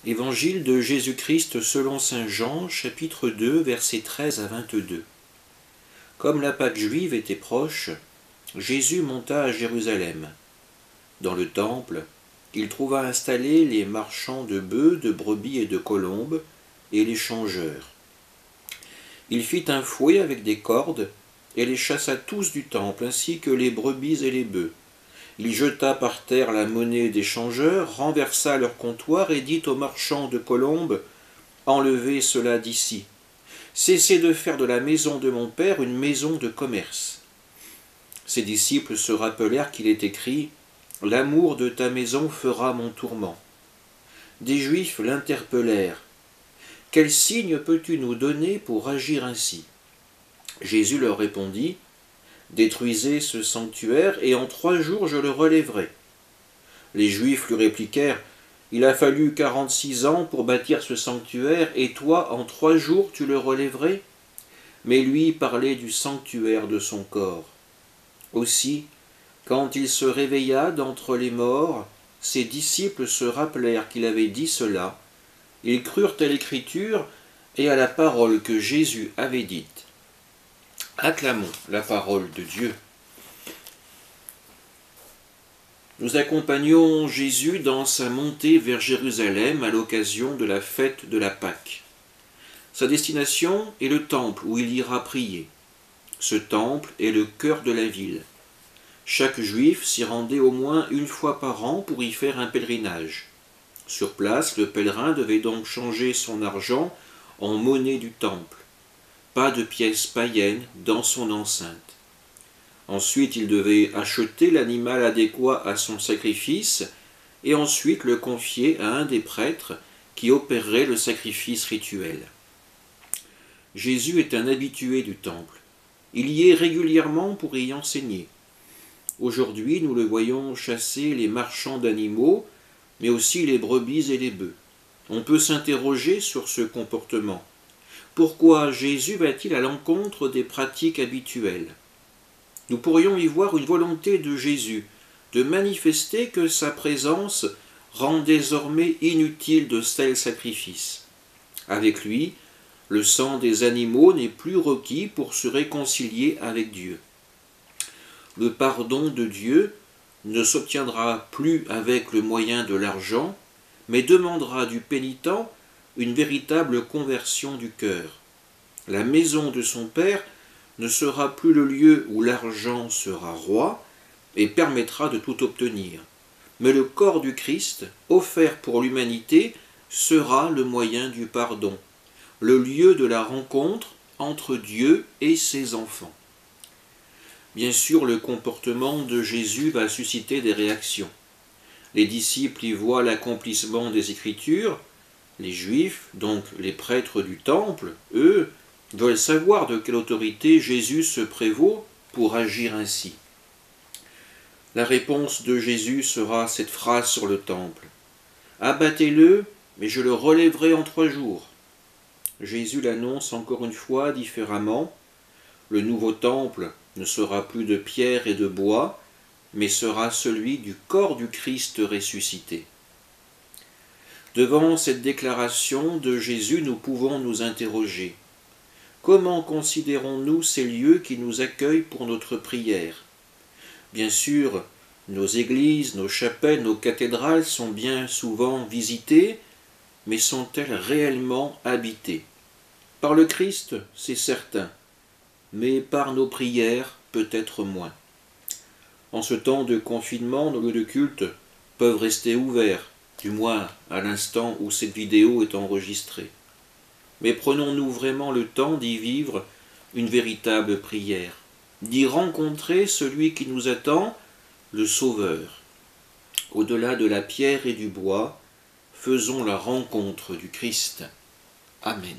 Évangile de Jésus-Christ selon saint Jean, chapitre 2, versets 13 à 22. Comme la Pâque juive était proche, Jésus monta à Jérusalem. Dans le temple, il trouva installés les marchands de bœufs, de brebis et de colombes, et les changeurs. Il fit un fouet avec des cordes, et les chassa tous du temple, ainsi que les brebis et les bœufs. Il jeta par terre la monnaie des changeurs, renversa leur comptoir et dit aux marchands de colombes, « Enlevez cela d'ici. Cessez de faire de la maison de mon père une maison de commerce. » Ses disciples se rappelèrent qu'il est écrit, « L'amour de ta maison fera mon tourment. » Des Juifs l'interpellèrent. « Quel signe peux-tu nous donner pour agir ainsi ?» Jésus leur répondit, « Détruisez ce sanctuaire, et en 3 jours je le relèverai. » Les Juifs lui répliquèrent, « Il a fallu 46 ans pour bâtir ce sanctuaire, et toi, en 3 jours, tu le relèverais ?» Mais lui parlait du sanctuaire de son corps. Aussi, quand il se réveilla d'entre les morts, ses disciples se rappelèrent qu'il avait dit cela. Ils crurent à l'Écriture et à la parole que Jésus avait dite. Acclamons la parole de Dieu. Nous accompagnons Jésus dans sa montée vers Jérusalem à l'occasion de la fête de la Pâque. Sa destination est le temple où il ira prier. Ce temple est le cœur de la ville. Chaque juif s'y rendait au moins 1 fois par an pour y faire un pèlerinage. Sur place, le pèlerin devait donc changer son argent en monnaie du temple. Pas de pièces païennes dans son enceinte. Ensuite, il devait acheter l'animal adéquat à son sacrifice et ensuite le confier à un des prêtres qui opérerait le sacrifice rituel. Jésus est un habitué du temple. Il y est régulièrement pour y enseigner. Aujourd'hui, nous le voyons chasser les marchands d'animaux, mais aussi les brebis et les bœufs. On peut s'interroger sur ce comportement. Pourquoi Jésus va-t-il à l'encontre des pratiques habituelles? Nous pourrions y voir une volonté de Jésus de manifester que sa présence rend désormais inutile de tels sacrifices. Avec lui, le sang des animaux n'est plus requis pour se réconcilier avec Dieu. Le pardon de Dieu ne s'obtiendra plus avec le moyen de l'argent, mais demandera du pénitent une véritable conversion du cœur. La maison de son Père ne sera plus le lieu où l'argent sera roi et permettra de tout obtenir. Mais le corps du Christ, offert pour l'humanité, sera le moyen du pardon, le lieu de la rencontre entre Dieu et ses enfants. Bien sûr, le comportement de Jésus va susciter des réactions. Les disciples y voient l'accomplissement des Écritures. Les Juifs, donc les prêtres du temple, eux, veulent savoir de quelle autorité Jésus se prévaut pour agir ainsi. La réponse de Jésus sera cette phrase sur le temple. « Abattez-le, mais je le relèverai en 3 jours. » Jésus l'annonce encore une fois différemment. Le nouveau temple ne sera plus de pierre et de bois, mais sera celui du corps du Christ ressuscité. Devant cette déclaration de Jésus, nous pouvons nous interroger. Comment considérons-nous ces lieux qui nous accueillent pour notre prière? Bien sûr, nos églises, nos chapelles, nos cathédrales sont bien souvent visitées, mais sont-elles réellement habitées? Par le Christ, c'est certain, mais par nos prières, peut-être moins. En ce temps de confinement, nos lieux de culte peuvent rester ouverts, du moins à l'instant où cette vidéo est enregistrée. Mais prenons-nous vraiment le temps d'y vivre une véritable prière, d'y rencontrer celui qui nous attend, le Sauveur. Au-delà de la pierre et du bois, faisons la rencontre du Christ. Amen.